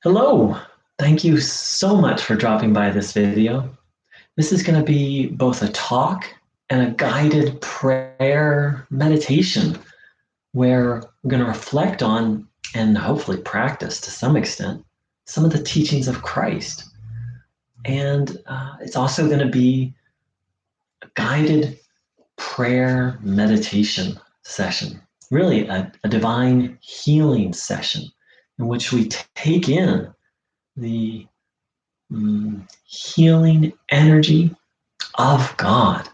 Hello. Thank you so much for dropping by this video. This is going to be both a talk and a guided prayer meditation where we're going to reflect on and hopefully practice to some extent some of the teachings of Christ. And it's also going to be a guided prayer meditation session, really a divine healing session in which we take in the healing energy of God.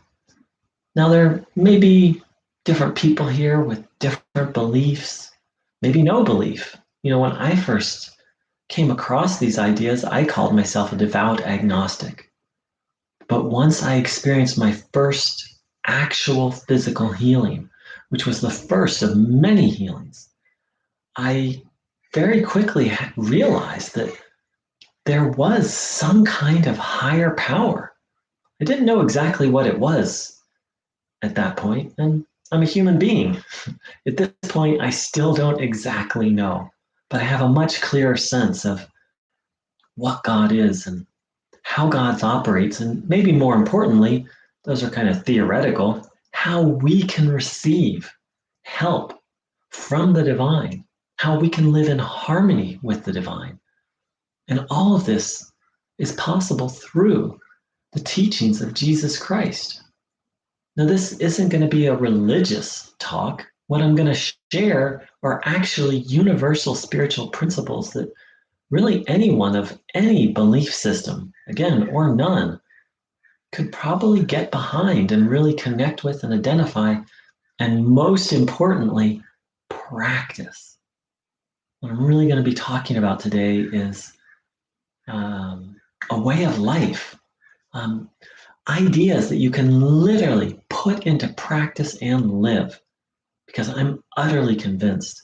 Now, there may be different people here with different beliefs, maybe no belief. When I first came across these ideas, I called myself a devout agnostic. But once I experienced my first actual physical healing, which was the first of many healings, I very quickly realized that there was some kind of higher power. I didn't know exactly what it was at that point, and I'm a human being. At this point, I still don't exactly know, but I have a much clearer sense of what God is and how God operates, and maybe more importantly, those are kind of theoretical, how we can receive help from the divine, how we can live in harmony with the divine. And all of this is possible through the teachings of Jesus Christ. Now, this isn't going to be a religious talk. What I'm going to share are actually universal spiritual principles that really anyone of any belief system, again, or none, could probably get behind and really connect with and identify, and most importantly, practice. What I'm really going to be talking about today is a way of life. Um, Ideas that you can literally put into practice and live. Because I'm utterly convinced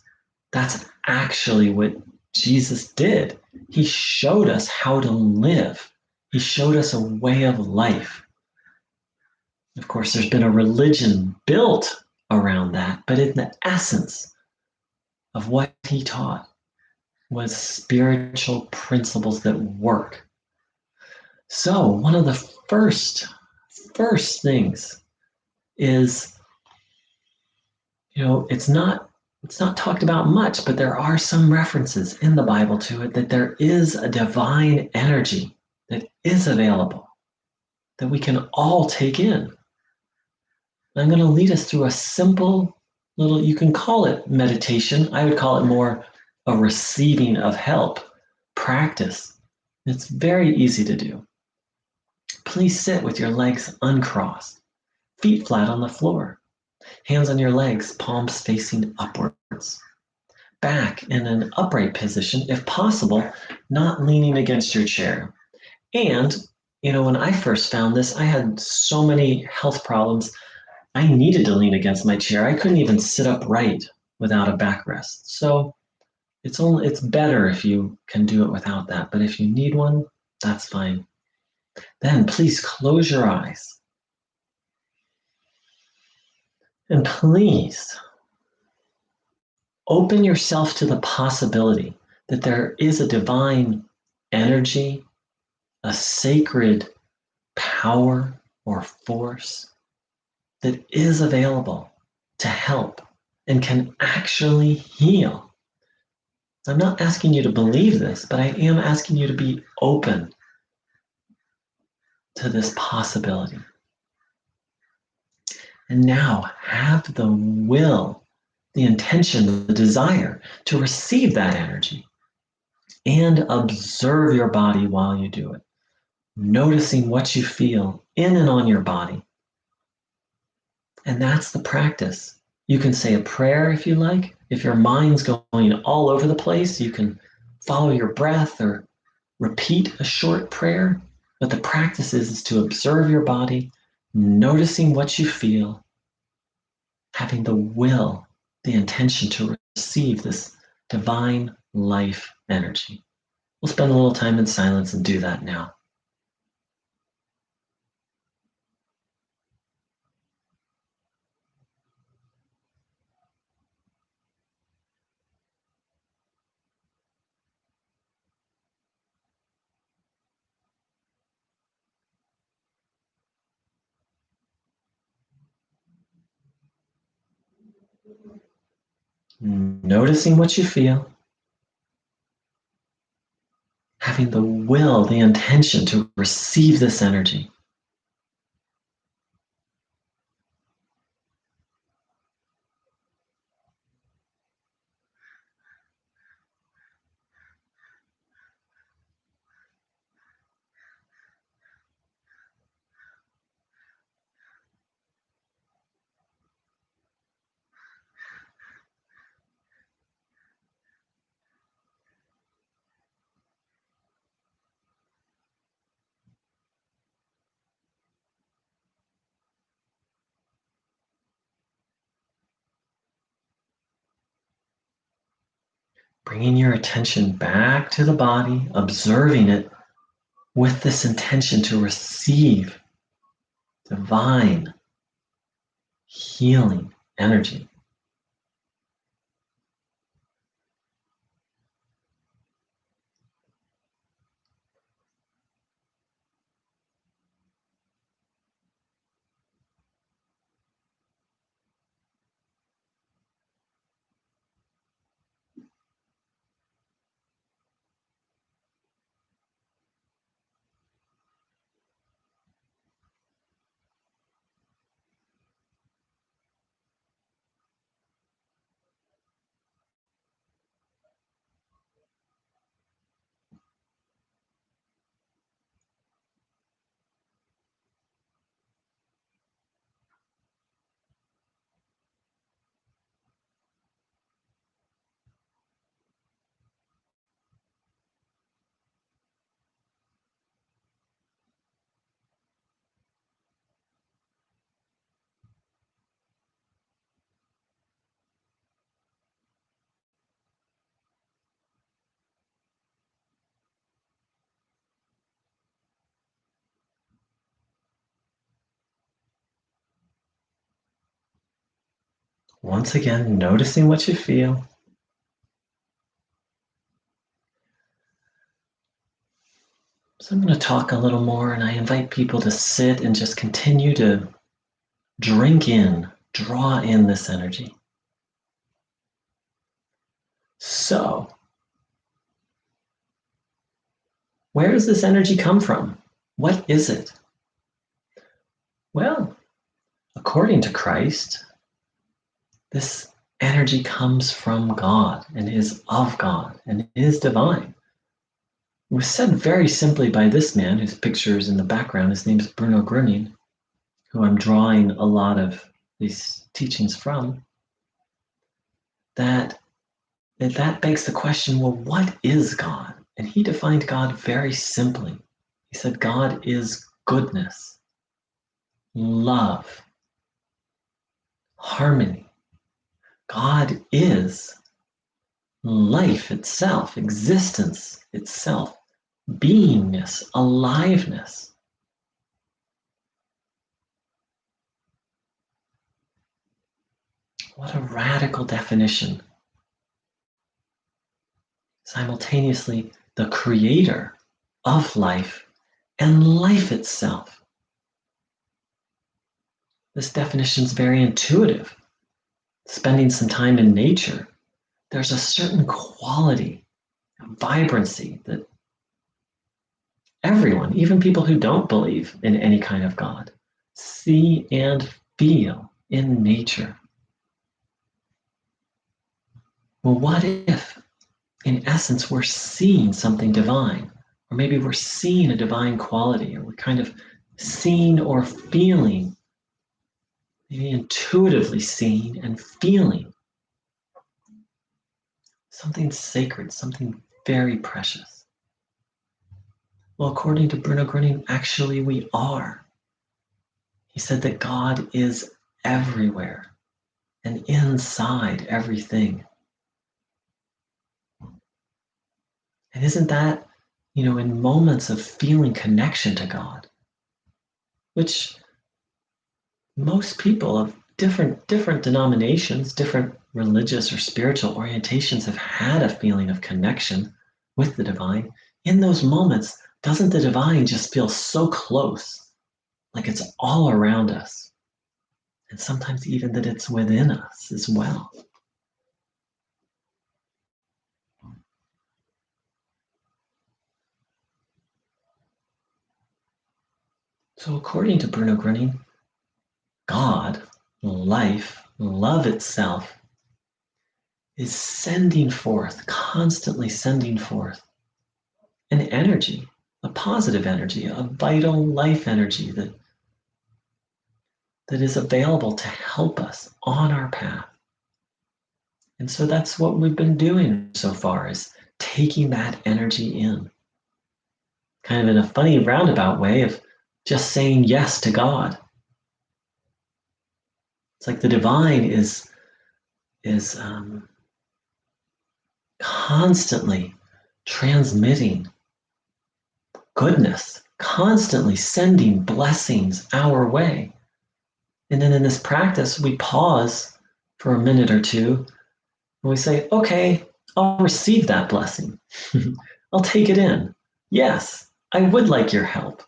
that's actually what Jesus did. He showed us how to live, He showed us a way of life. Of course, there's been a religion built around that, but in the essence of what He taught was spiritual principles that work. So, one of the first things is, it's not talked about much, but there are some references in the Bible to it, that there is a divine energy that is available that we can all take in. I'm going to lead us through a simple little, you can call it meditation. I would call it more a receiving of help practice. It's very easy to do. Please sit with your legs uncrossed, feet flat on the floor. Hands on your legs, palms facing upwards. Back in an upright position, if possible, not leaning against your chair. And, when I first found this, I had so many health problems. I needed to lean against my chair. I couldn't even sit upright without a backrest. So it's better if you can do it without that. But if you need one, that's fine. Then please close your eyes. And please open yourself to the possibility that there is a divine energy, a sacred power or force that is available to help and can actually heal. I'm not asking you to believe this, but I am asking you to be open to this possibility. And now have the will, the intention, the desire to receive that energy and observe your body while you do it, noticing what you feel in and on your body. And that's the practice. You can say a prayer if you like. If your mind's going all over the place, you can follow your breath or repeat a short prayer. But the practice is to observe your body, noticing what you feel, having the will, the intention to receive this divine life energy. We'll spend a little time in silence and do that now. Noticing what you feel, having the will, the intention to receive this energy. Bringing your attention back to the body, observing it with this intention to receive divine healing energy. Once again, noticing what you feel. So I'm going to talk a little more, and I invite people to sit and just continue to drink in, draw in this energy. So, where does this energy come from? What is it? Well, according to Christ, this energy comes from God and is of God and is divine. It was said very simply by this man whose picture is in the background. His name is Bruno Gröning, who I'm drawing a lot of these teachings from, that begs the question, well, what is God? And he defined God very simply. He said, God is goodness, love, harmony. God is life itself, existence itself, beingness, aliveness. What a radical definition. Simultaneously, the creator of life and life itself. This definition is very intuitive. Spending some time in nature, there's a certain quality, a vibrancy that everyone, even people who don't believe in any kind of God, see and feel in nature. Well, what if, in essence, we're seeing something divine? Or maybe we're seeing a divine quality, or we're kind of seeing or feeling, maybe intuitively seeing and feeling something sacred, something very precious. Well, according to Bruno Gröning, actually we are. He said that God is everywhere and inside everything. And isn't that, in moments of feeling connection to God, which most people of different denominations, different religious or spiritual orientations have had a feeling of connection with the divine. In those moments, doesn't the divine just feel so close, like it's all around us? And sometimes even that it's within us as well. So according to Bruno Gröning, God, life, love itself, is sending forth, constantly sending forth an energy, a positive energy, a vital life energy that is available to help us on our path. And so that's what we've been doing so far, is taking that energy in. Kind of in a funny roundabout way of just saying yes to God. It's like the divine is constantly transmitting goodness, constantly sending blessings our way. And then in this practice, we pause for a minute or two and we say, okay, I'll receive that blessing. I'll take it in. Yes, I would like your help.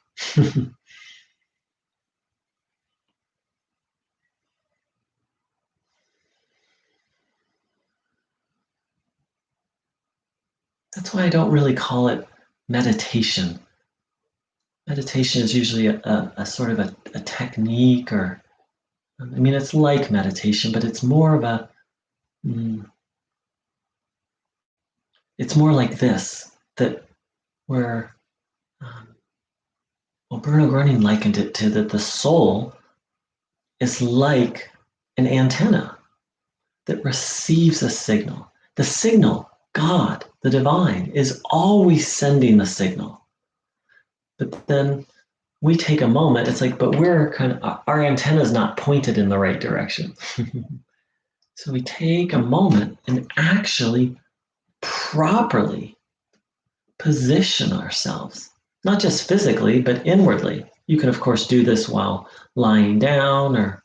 That's why I don't really call it meditation. Meditation is usually a sort of a technique, or, I mean, it's like meditation, but it's more of it's more like this, that where, well, Bruno Gröning likened it to that the soul is like an antenna that receives a signal. The signal, God, the divine, is always sending the signal. But then we take a moment, it's like, but we're kind of, our antenna is not pointed in the right direction. So we take a moment and actually properly position ourselves, not just physically, but inwardly. You can, of course, do this while lying down, or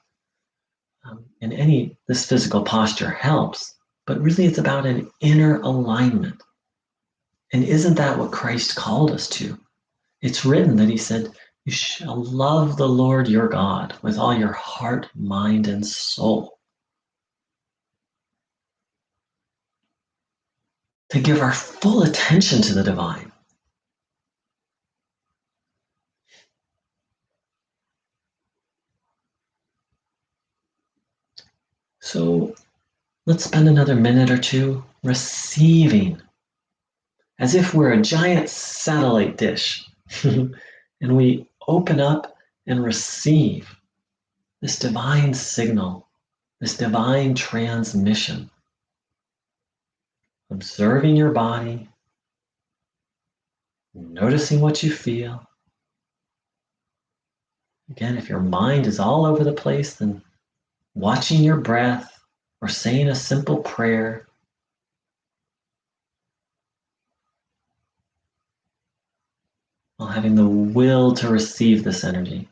in any, this physical posture helps, but really it's about an inner alignment. And isn't that what Christ called us to? It's written that he said, you shall love the Lord your God with all your heart, mind, and soul. To give our full attention to the divine. So let's spend another minute or two receiving, as if we're a giant satellite dish. And we open up and receive this divine signal, this divine transmission. Observing your body, noticing what you feel. Again, if your mind is all over the place, then watching your breath or saying a simple prayer. While having the will to receive this energy.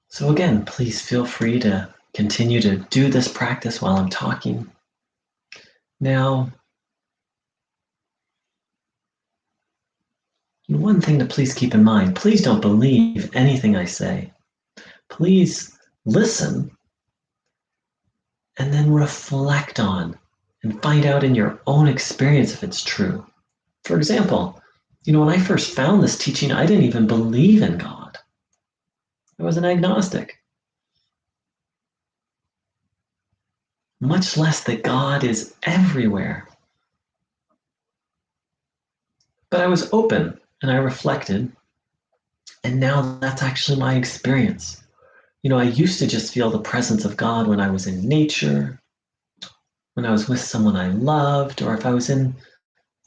So again, please feel free to continue to do this practice while I'm talking. Now, one thing to please keep in mind, please don't believe anything I say. Please listen and then reflect on and find out in your own experience if it's true. For example, when I first found this teaching, I didn't even believe in God. I was an agnostic, much less that God is everywhere. But I was open and I reflected, and now that's actually my experience. I used to just feel the presence of God when I was in nature, when I was with someone I loved, or if I was in,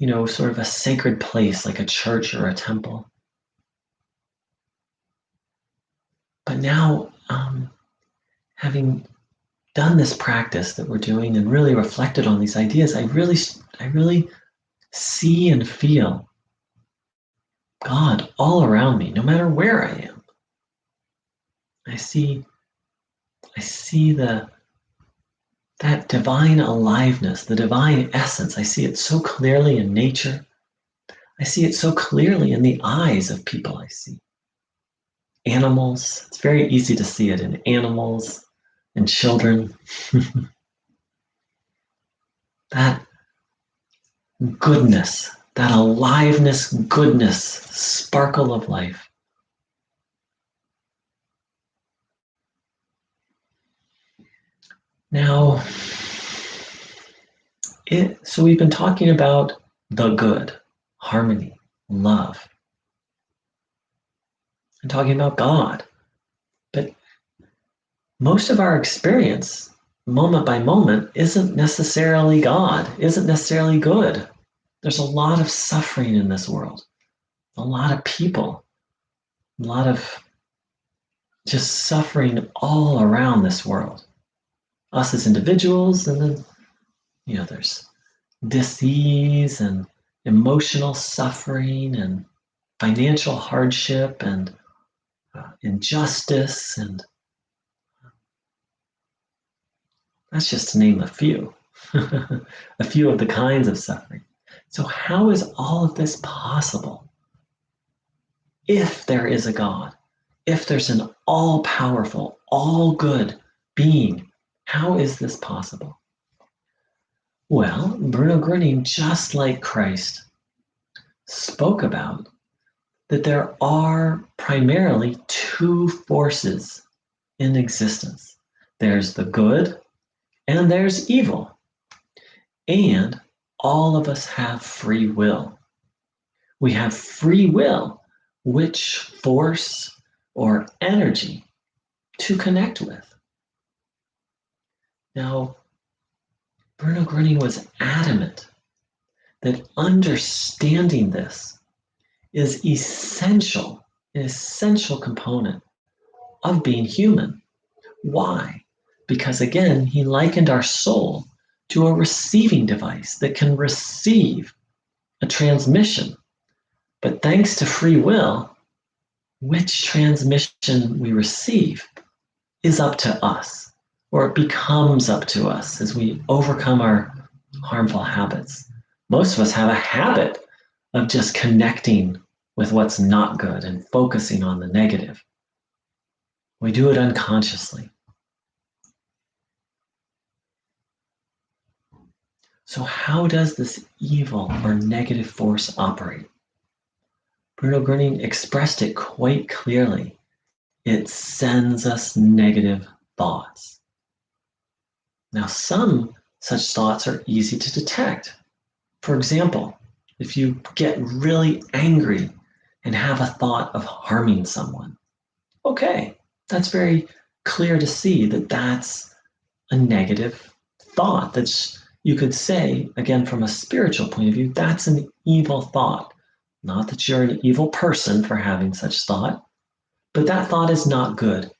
sort of a sacred place like a church or a temple. But now, having done this practice that we're doing and really reflected on these ideas, I really see and feel God all around me, no matter where I am. I see that divine aliveness, the divine essence. I see it so clearly in nature. I see it so clearly in the eyes of people I see. Animals, it's very easy to see it in animals and children. That goodness, that aliveness, goodness, sparkle of life. Now, so we've been talking about the good, harmony, love, and talking about God. But most of our experience, moment by moment, isn't necessarily God, isn't necessarily good. There's a lot of suffering in this world, a lot of people, a lot of just suffering all around this world. Us as individuals, and then, there's disease and emotional suffering and financial hardship and injustice, and that's just to name a few, a few of the kinds of suffering. So how is all of this possible? If there is a God, if there's an all-powerful, all-good being, how is this possible? Well, Bruno Gröning, just like Christ, spoke about that there are primarily two forces in existence. There's the good and there's evil. And all of us have free will. We have free will, which force or energy to connect with. Now, Bruno Gröning was adamant that understanding this is an essential component of being human. Why? Because again, he likened our soul to a receiving device that can receive a transmission. But thanks to free will, which transmission we receive is up to us, or it becomes up to us as we overcome our harmful habits. Most of us have a habit of just connecting with what's not good and focusing on the negative. We do it unconsciously. So how does this evil or negative force operate? Bruno Gröning expressed it quite clearly. It sends us negative thoughts. Now, some such thoughts are easy to detect. For example, if you get really angry and have a thought of harming someone, okay, that's very clear to see that that's a negative thought. You could say, again, from a spiritual point of view, that's an evil thought. Not that you're an evil person for having such thought, but that thought is not good.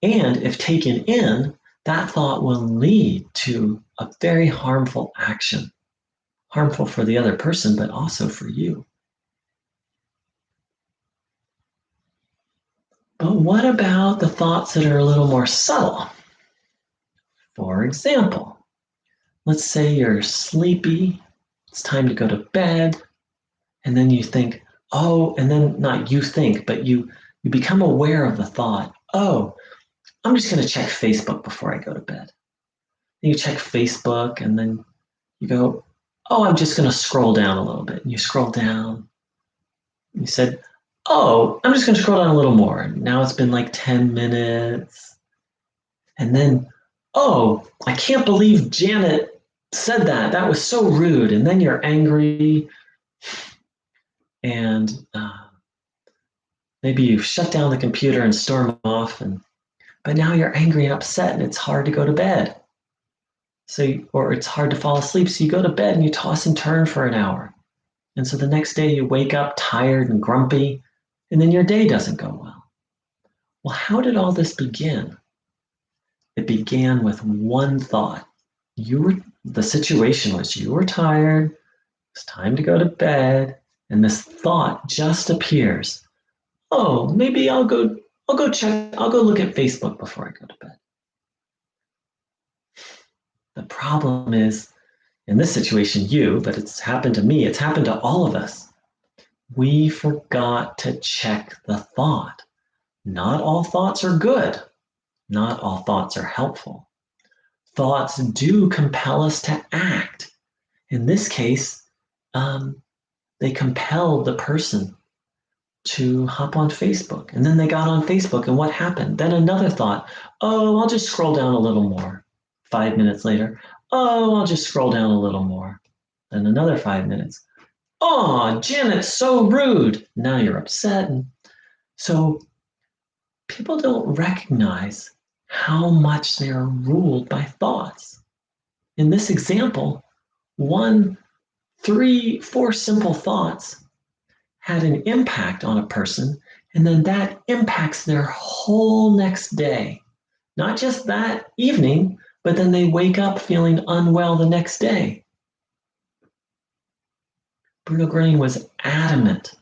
And if taken in, that thought will lead to a very harmful action, harmful for the other person, but also for you. But what about the thoughts that are a little more subtle? For example, let's say you're sleepy, it's time to go to bed, and then you think, oh, and then not you think, but you become aware of the thought, oh, I'm just going to check Facebook before I go to bed. You check Facebook and then you go, oh, I'm just going to scroll down a little bit. And you scroll down. You said, oh, I'm just going to scroll down a little more. Now it's been like 10 minutes. And then, oh, I can't believe Janet said that. That was so rude. And then you're angry and maybe you shut down the computer and storm off. But now you're angry and upset and it's hard to go to bed. Or it's hard to fall asleep. So you go to bed and you toss and turn for an hour. And so the next day you wake up tired and grumpy, and then your day doesn't go well. Well, how did all this begin? It began with one thought. The situation was you were tired, it's time to go to bed, and this thought just appears. Oh, maybe I'll go look at Facebook before I go to bed. The problem is, in this situation, but it's happened to me, it's happened to all of us. We forgot to check the thought. Not all thoughts are good. Not all thoughts are helpful. Thoughts do compel us to act. In this case, they compelled the person to hop on Facebook. And then they got on Facebook, and what happened? Then another thought, oh, I'll just scroll down a little more. 5 minutes later, oh, I'll just scroll down a little more. Then another 5 minutes. Oh, Janet's so rude. Now you're upset. And so people don't recognize how much they are ruled by thoughts. In this example, 1, 3, 4 simple thoughts had an impact on a person, and then that impacts their whole next day. Not just that evening, but then they wake up feeling unwell the next day. Bruno Green was adamant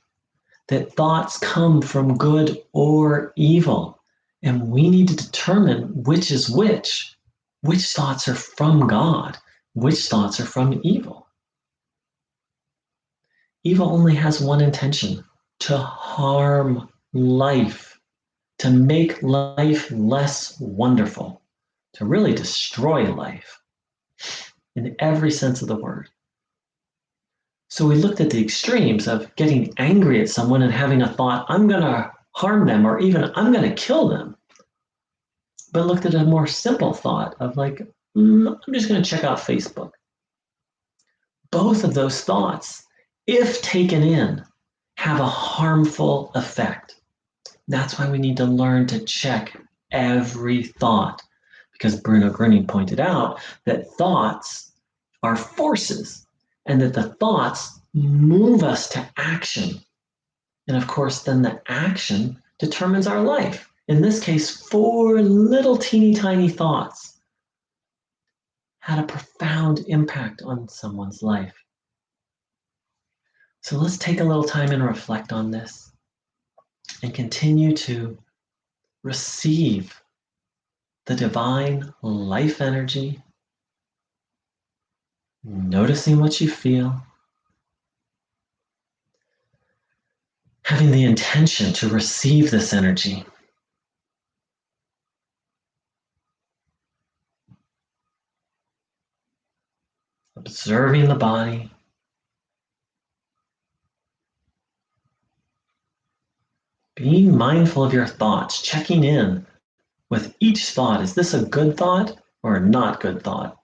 that thoughts come from good or evil, and we need to determine which is which thoughts are from God, which thoughts are from evil. Evil only has one intention: to harm life, to make life less wonderful, to really destroy life in every sense of the word. So we looked at the extremes of getting angry at someone and having a thought, I'm going to harm them, or even I'm going to kill them. But looked at a more simple thought of like, I'm just going to check out Facebook. Both of those thoughts, if taken in, have a harmful effect. That's why we need to learn to check every thought, because Bruno Gröning pointed out that thoughts are forces and that the thoughts move us to action. And of course, then the action determines our life. In this case, 4 little teeny tiny thoughts had a profound impact on someone's life. So let's take a little time and reflect on this and continue to receive the divine life energy, noticing what you feel, having the intention to receive this energy. Observing the body, being mindful of your thoughts, checking in with each thought. Is this a good thought or a not good thought?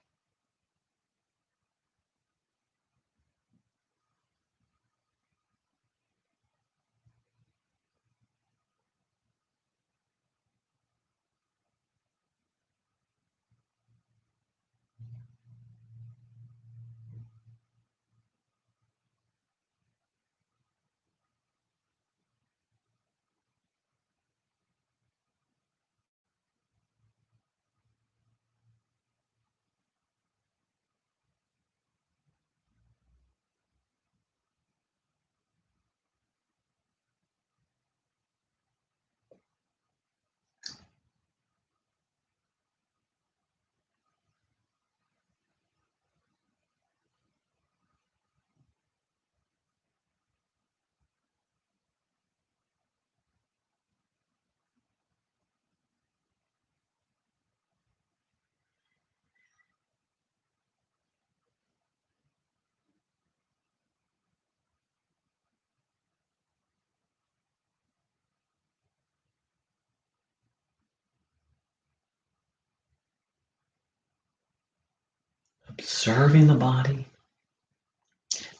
observing the body,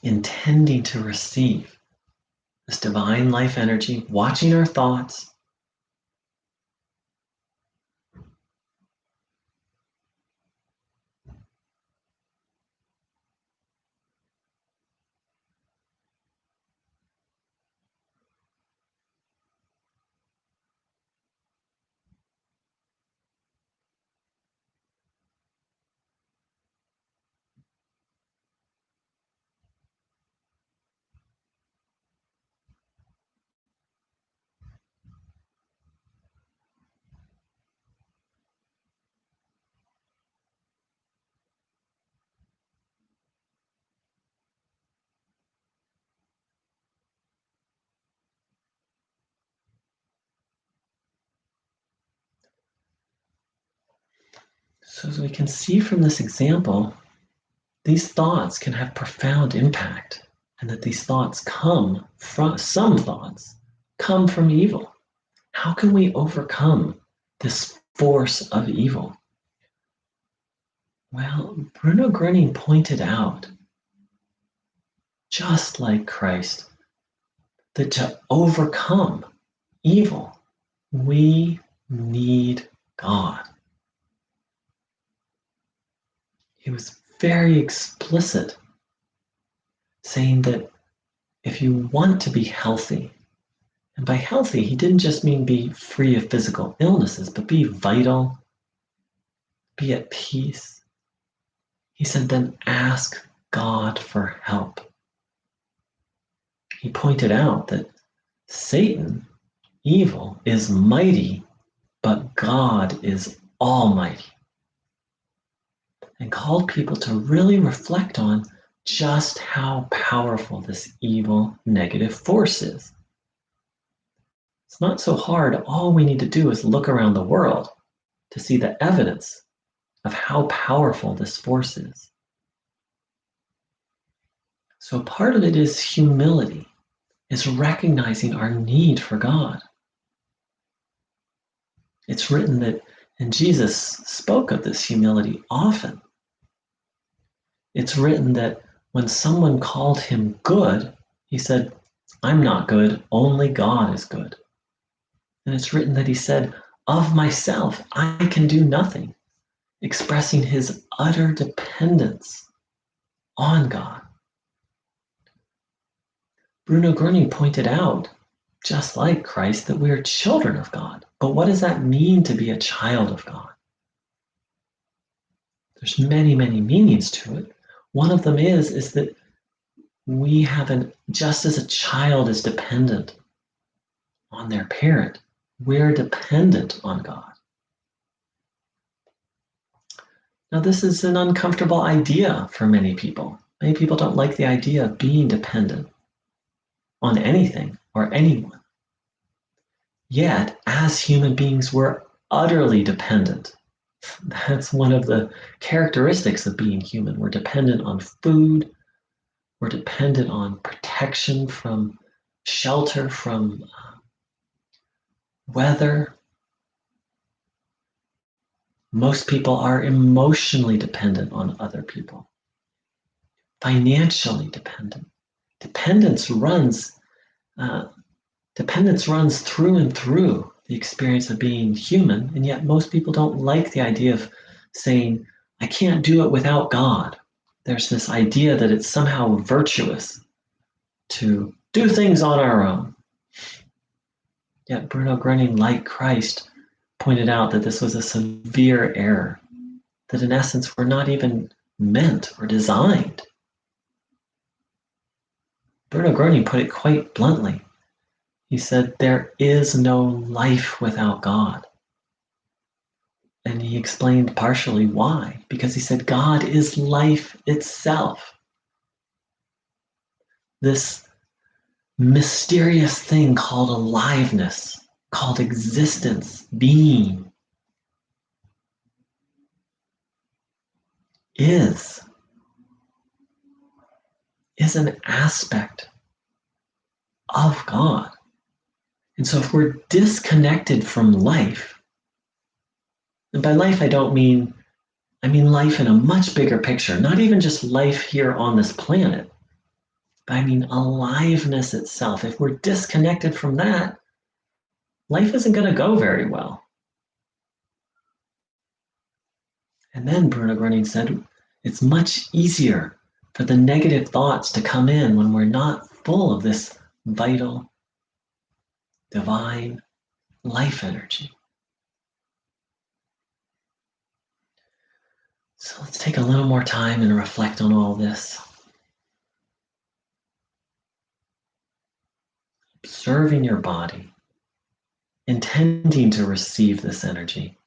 intending to receive this divine life energy, watching our thoughts. So as we can see from this example, these thoughts can have profound impact, and that these thoughts come from, some thoughts come from evil. How can we overcome this force of evil? Well, Bruno Gröning pointed out, just like Christ, that to overcome evil, we need God. He was very explicit, saying that if you want to be healthy, and by healthy, he didn't just mean be free of physical illnesses, but be vital, be at peace. He said, then ask God for help. He pointed out that Satan, evil, is mighty, but God is almighty. And called people to really reflect on just how powerful this evil, negative force is. It's not so hard. All we need to do is look around the world to see the evidence of how powerful this force is. So part of it is humility, is recognizing our need for God. It's written that, and Jesus spoke of this humility often. It's written that when someone called him good, he said, I'm not good, only God is good. And it's written that he said, of myself, I can do nothing, expressing his utter dependence on God. Bruno Gröning pointed out, just like Christ, that we are children of God. But what does that mean to be a child of God? There's many, many meanings to it. One of them is that we have just as a child is dependent on their parent, we're dependent on God. Now, this is an uncomfortable idea for many people. Many people don't like the idea of being dependent on anything or anyone. Yet, as human beings, we're utterly dependent. That's one of the characteristics of being human. We're dependent on food. We're dependent on protection from shelter, from weather. Most people are emotionally dependent on other people, financially dependent. Dependence runs through and through the experience of being human, and yet most people don't like the idea of saying, I can't do it without God. There's this idea that it's somehow virtuous to do things on our own. Yet Bruno Gröning, like Christ, pointed out that this was a severe error, that in essence we're not even meant or designed. Bruno Gröning put it quite bluntly. He said, there is no life without God. And he explained partially why, because he said God is life itself. This mysterious thing called aliveness, called existence, being, is an aspect of God. And so if we're disconnected from life, and by life I don't mean I mean life in a much bigger picture, not even just life here on this planet, but I mean aliveness itself. If we're disconnected from that, life isn't going to go very well. And then Bruno Gröning said, it's much easier for the negative thoughts to come in when we're not full of this vital, divine life energy. So let's take a little more time and reflect on all this. Observing your body, intending to receive this energy.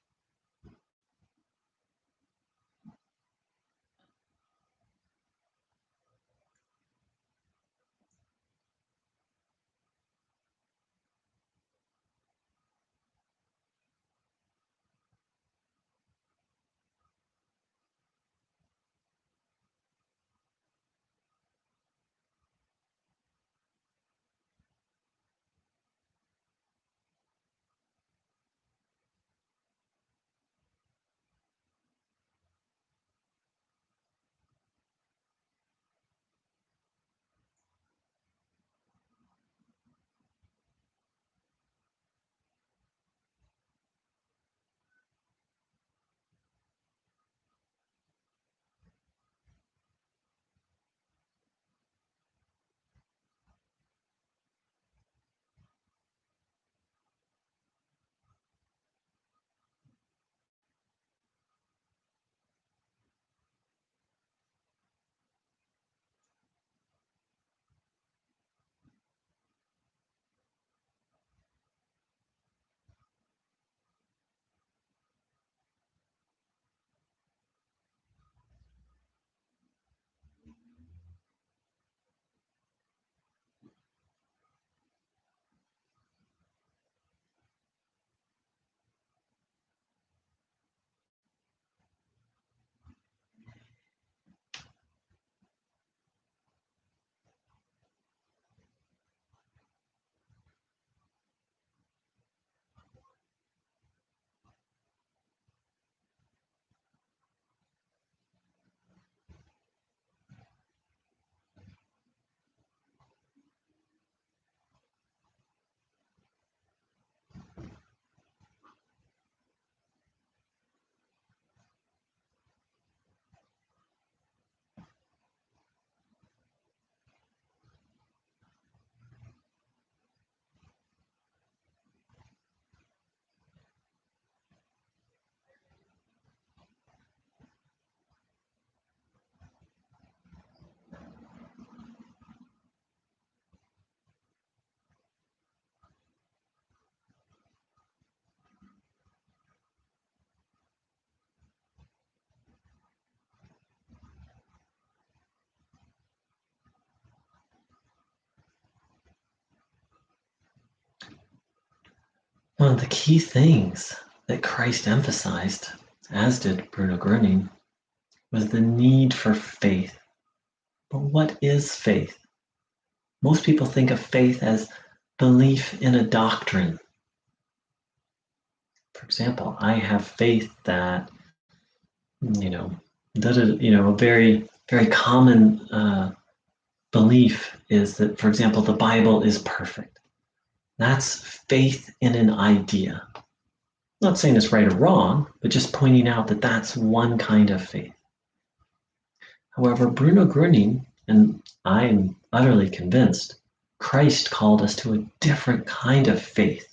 One of the key things that Christ emphasized, as did Bruno Gröning, was the need for faith. But what is faith? Most people think of faith as belief in a doctrine. For example, I have faith that, a very common belief is that, for example, the Bible is perfect. That's faith in an idea. I'm not saying it's right or wrong, but just pointing out that that's one kind of faith. However, Bruno Gröning, and I am utterly convinced, Christ called us to a different kind of faith.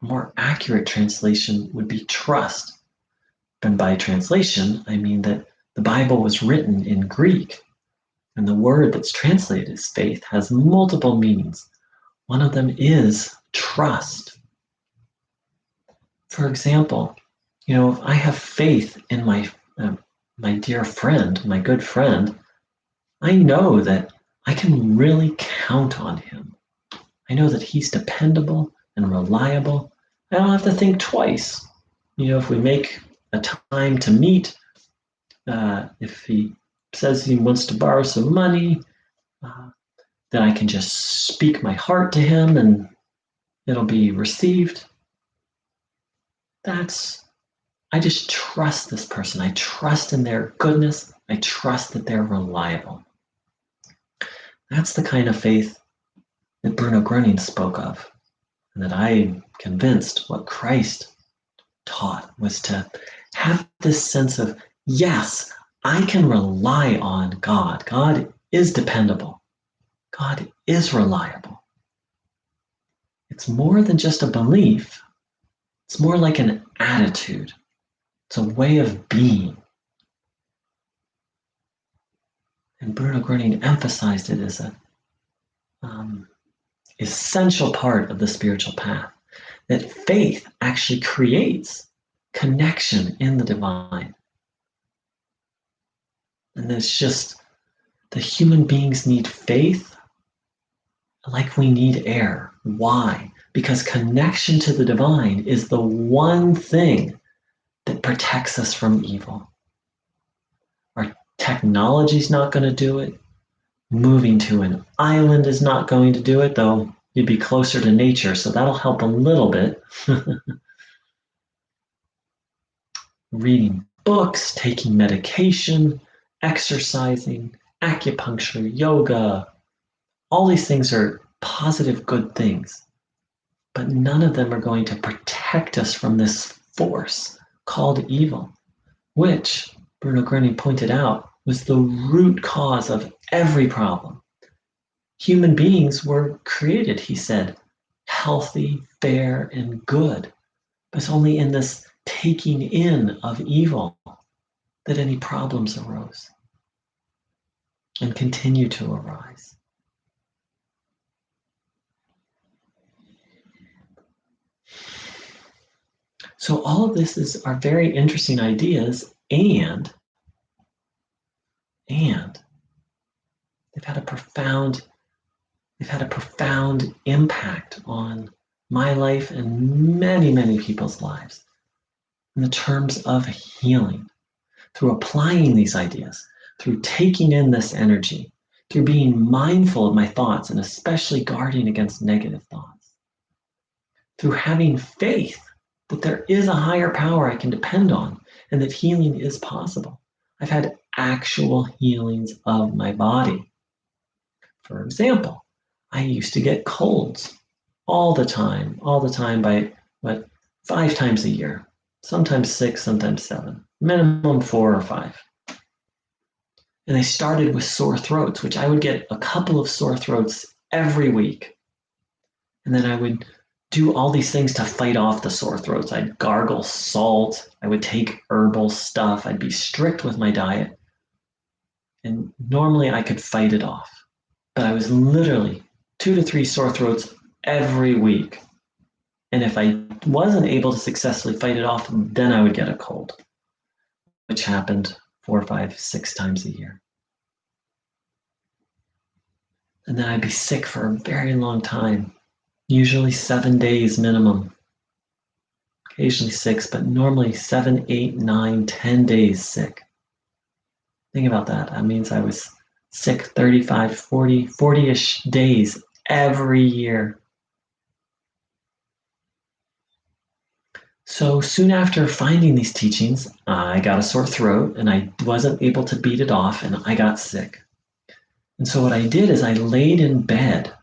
A more accurate translation would be trust. And by translation, I mean that the Bible was written in Greek, and the word that's translated as faith has multiple meanings. One of them is trust. For example, if I have faith in my dear friend, my good friend, I know that I can really count on him. I know that he's dependable and reliable. I don't have to think twice. If we make a time to meet, if he says he wants to borrow some money, then I can just speak my heart to him and it'll be received. That's I just trust this person. I trust in their goodness. I trust that they're reliable. That's the kind of faith that Bruno Gröning spoke of, and that I'm convinced what Christ taught was to have this sense of, yes, I can rely on God. God is dependable. God is reliable. It's more than just a belief. It's more like an attitude. It's a way of being. And Bruno Gröning emphasized it as an essential part of the spiritual path, that faith actually creates connection in the divine. And it's just the human beings need faith like we need air. Why? Because connection to the divine is the one thing that protects us from evil. Our technology's not going to do it. Moving to an island is not going to do it, though you'd be closer to nature, so that'll help a little bit. Reading books, taking medication, exercising, acupuncture, yoga, all these things are positive, good things, but none of them are going to protect us from this force called evil, which Bruno Gröning pointed out was the root cause of every problem. Human beings were created, he said, healthy, fair, and good. But it's only in this taking in of evil that any problems arose and continue to arise. So all of this are very interesting ideas, and they've had a profound impact on my life and many, many people's lives in the terms of healing, through applying these ideas, through taking in this energy, through being mindful of my thoughts and especially guarding against negative thoughts, through having faith that there is a higher power I can depend on and that healing is possible. I've had actual healings of my body. For example, I used to get colds all the time by 5 times a year, sometimes 6, sometimes 7, minimum 4 or 5. And they started with sore throats, which I would get a couple of sore throats every week. And then I would do all these things to fight off the sore throats. I'd gargle salt, I would take herbal stuff, I'd be strict with my diet. And normally I could fight it off. But I was literally 2 to 3 sore throats every week. And if I wasn't able to successfully fight it off, then I would get a cold, which happened 4, 5, 6 times a year. And then I'd be sick for a very long time, usually 7 days minimum, occasionally 6, but normally 7, 8, 9, 10 days sick. Think about that. That means I was sick 35, 40-ish days every year. So soon after finding these teachings, I got a sore throat and I wasn't able to beat it off and I got sick. And so what I did is I laid in bed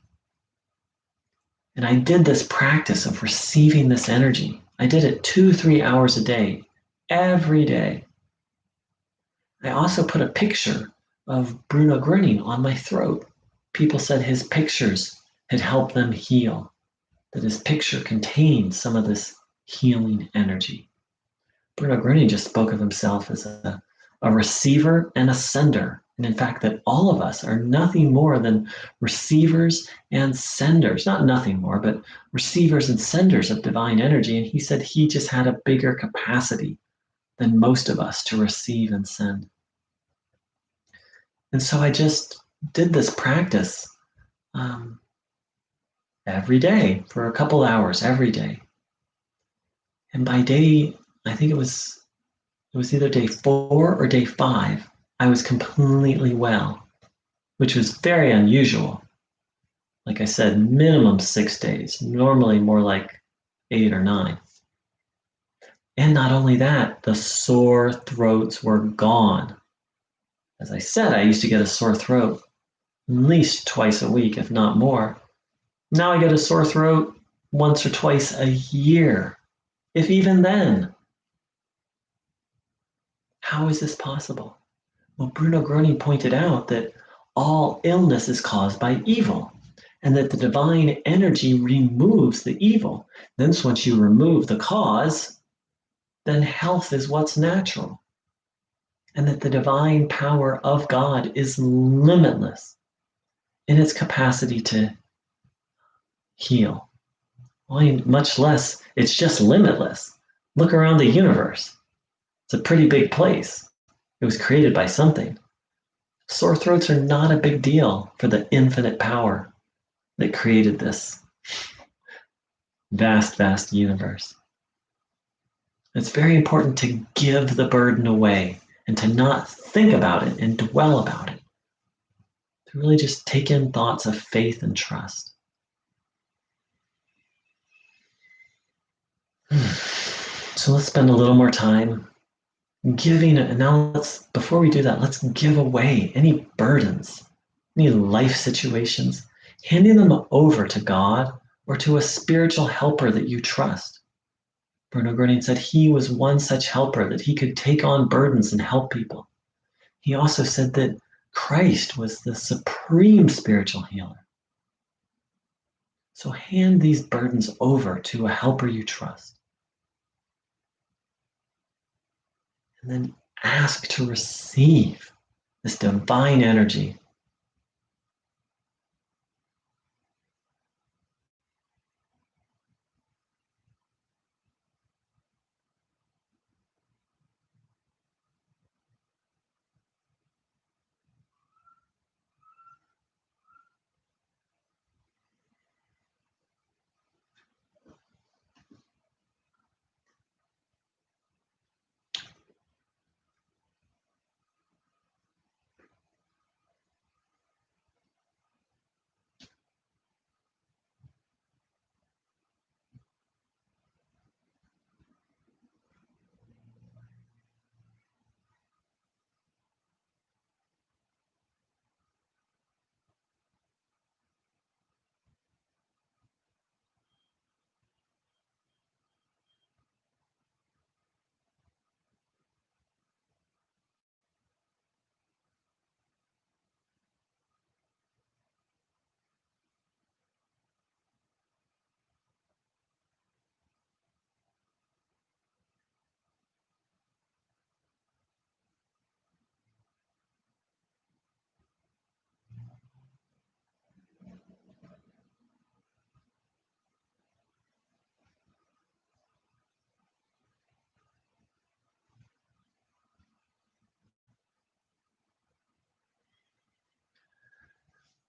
and I did this practice of receiving this energy. I did it 2-3 hours a day, every day. I also put a picture of Bruno Gröning on my throat. People said his pictures had helped them heal, that his picture contained some of this healing energy. Bruno Gröning just spoke of himself as a receiver and a sender. And in fact, that all of us are nothing more than receivers and senders. Not nothing more, but receivers and senders of divine energy. And he said he just had a bigger capacity than most of us to receive and send. And so I just did this practice every day for a couple hours every day. And by day, I think it was either day 4 or day 5, I was completely well, which was very unusual. Like I said, minimum 6 days, normally more like 8 or 9. And not only that, the sore throats were gone. As I said, I used to get a sore throat at least twice a week, if not more. Now I get a sore throat once or twice a year, if even then. How is this possible? Well, Bruno Groening pointed out that all illness is caused by evil, and that the divine energy removes the evil. Then, once you remove the cause, then health is what's natural, and that the divine power of God is limitless in its capacity to heal. Well, much less, it's just limitless. Look around the universe. It's a pretty big place. It was created by something. Sore throats are not a big deal for the infinite power that created this vast, vast universe. It's very important to give the burden away and to not think about it and dwell about it. To really just take in thoughts of faith and trust. So let's spend a little more time giving it. And now before we do that, let's give away any burdens, any life situations, handing them over to God or to a spiritual helper that you trust. Bruno Groening said he was one such helper, that he could take on burdens and help people. He also said that Christ was the supreme spiritual healer. So hand these burdens over to a helper you trust. And then ask to receive this divine energy.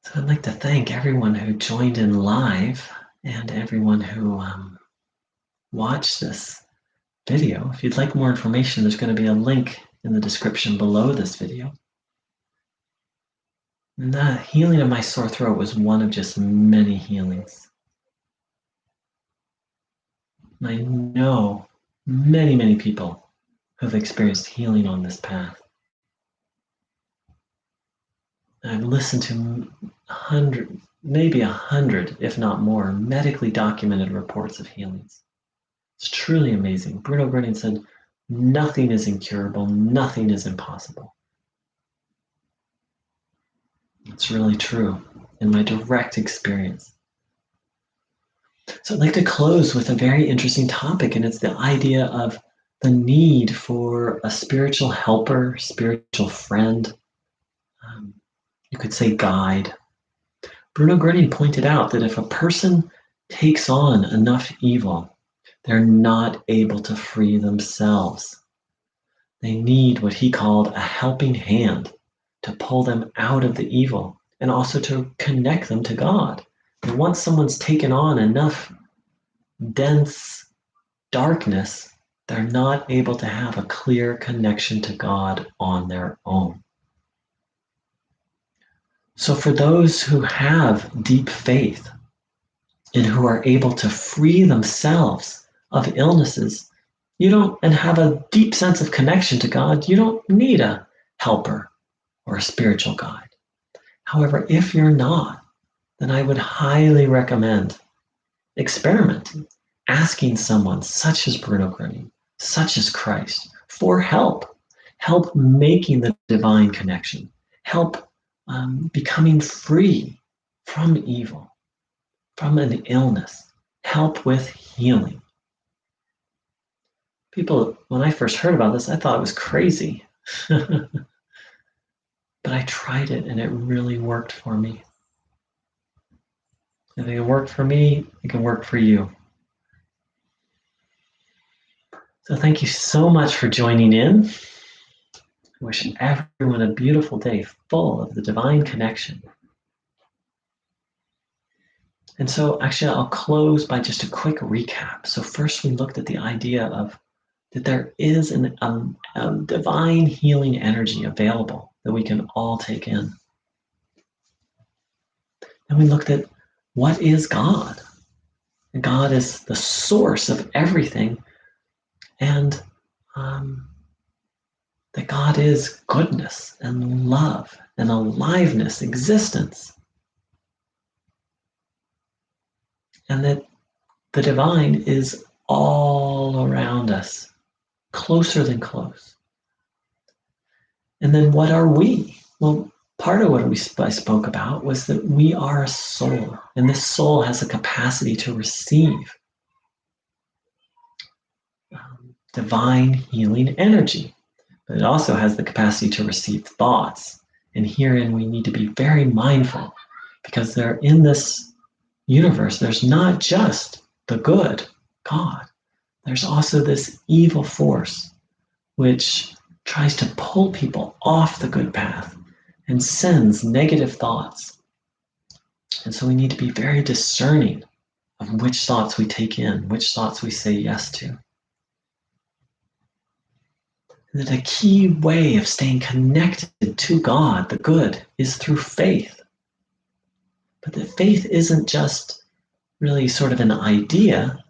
So I'd like to thank everyone who joined in live and everyone who watched this video. If you'd like more information, there's going to be a link in the description below this video. And the healing of my sore throat was one of just many healings. I know many, many people who have experienced healing on this path. I've listened to maybe 100, if not more, medically documented reports of healings. It's truly amazing. Bruno Groening said, nothing is incurable, nothing is impossible. It's really true in my direct experience. So I'd like to close with a very interesting topic, and it's the idea of the need for a spiritual helper, spiritual friend, you could say guide. Bruno Groening pointed out that if a person takes on enough evil, they're not able to free themselves. They need what he called a helping hand to pull them out of the evil and also to connect them to God. And once someone's taken on enough dense darkness, they're not able to have a clear connection to God on their own. So for those who have deep faith and who are able to free themselves of illnesses, and have a deep sense of connection to God, you don't need a helper or a spiritual guide. However, if you're not, then I would highly recommend experimenting, asking someone such as Bruno Gröning, such as Christ, for help making the divine connection, help becoming free from evil, from an illness, help with healing. People, when I first heard about this, I thought it was crazy. But I tried it and it really worked for me. If it can work for me, it can work for you. So thank you so much for joining in. I wish everyone a beautiful day full of the divine connection. And so actually I'll close by just a quick recap. So first we looked at the idea of that there is a divine healing energy available that we can all take in. And we looked at what is God? And God is the source of everything, and that God is goodness and love and aliveness, existence. And that the divine is all around us, closer than close. And then what are we? Well, part of what I spoke about was that we are a soul, and this soul has a capacity to receive divine healing energy, but it also has the capacity to receive thoughts. And herein we need to be very mindful, because there in this universe, there's not just the good God. There's also this evil force which tries to pull people off the good path and sends negative thoughts. And so we need to be very discerning of which thoughts we take in, which thoughts we say yes to. And that a key way of staying connected to God, the good, is through faith. But that faith isn't just really sort of an idea.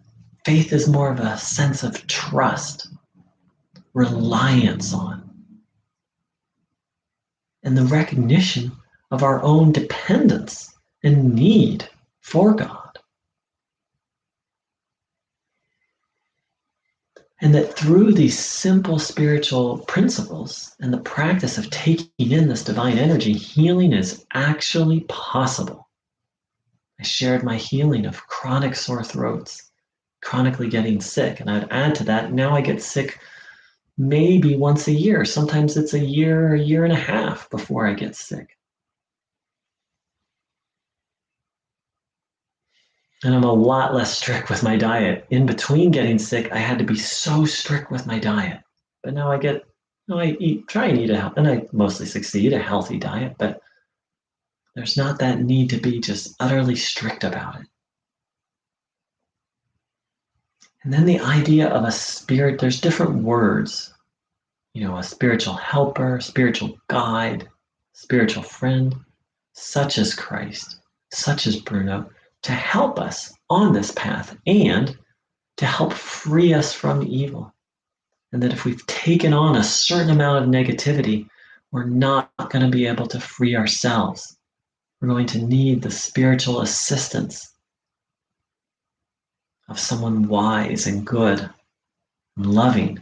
Faith is more of a sense of trust, reliance on, and the recognition of our own dependence and need for God. And that through these simple spiritual principles and the practice of taking in this divine energy, healing is actually possible. I shared my healing of chronic sore throats, chronically getting sick. And I'd add to that, now I get sick maybe once a year. Sometimes it's a year and a half before I get sick. And I'm a lot less strict with my diet. In between getting sick, I had to be so strict with my diet. But now I try and eat and I mostly succeed, a healthy diet, but there's not that need to be just utterly strict about it. And then the idea of a spirit, there's different words, a spiritual helper, spiritual guide, spiritual friend, such as Christ, such as Bruno, to help us on this path and to help free us from evil. And that if we've taken on a certain amount of negativity, we're not going to be able to free ourselves. We're going to need the spiritual assistance of someone wise and good and loving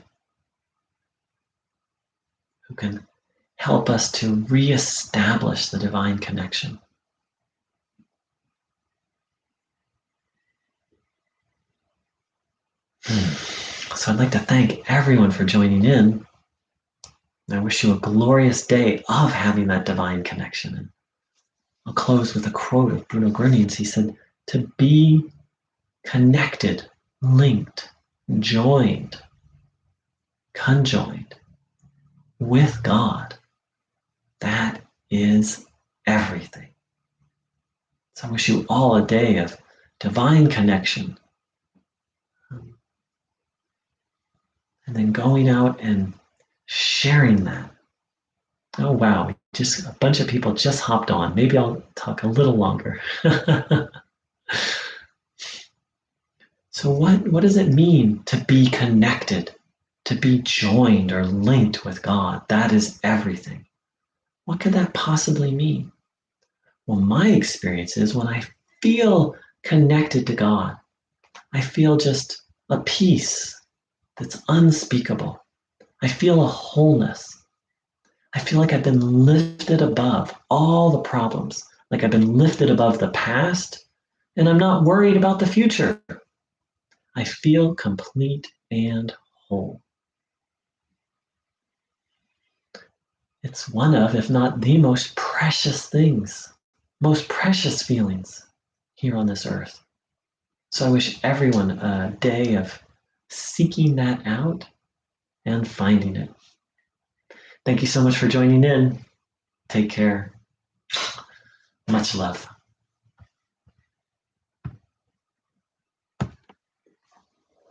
who can help us to reestablish the divine connection. So I'd like to thank everyone for joining in. I wish you a glorious day of having that divine connection. And I'll close with a quote of Bruno Gröning. He said, "To be connected, linked, joined, conjoined with God, that is everything." So I wish you all a day of divine connection. And then going out and sharing that. Oh, wow. Just a bunch of people just hopped on. Maybe I'll talk a little longer. So what does it mean to be connected to be joined or linked with God. That is everything. What could that possibly mean? Well, my experience is when I feel connected to God, I feel just a peace that's unspeakable. I feel a wholeness. I feel like I've been lifted above all the problems, like I've been lifted above the past, and I'm not worried about the future. I feel complete and whole. It's one of, if not the most precious things, most precious feelings here on this earth. So I wish everyone a day of seeking that out and finding it. Thank you so much for joining in. Take care. Much love.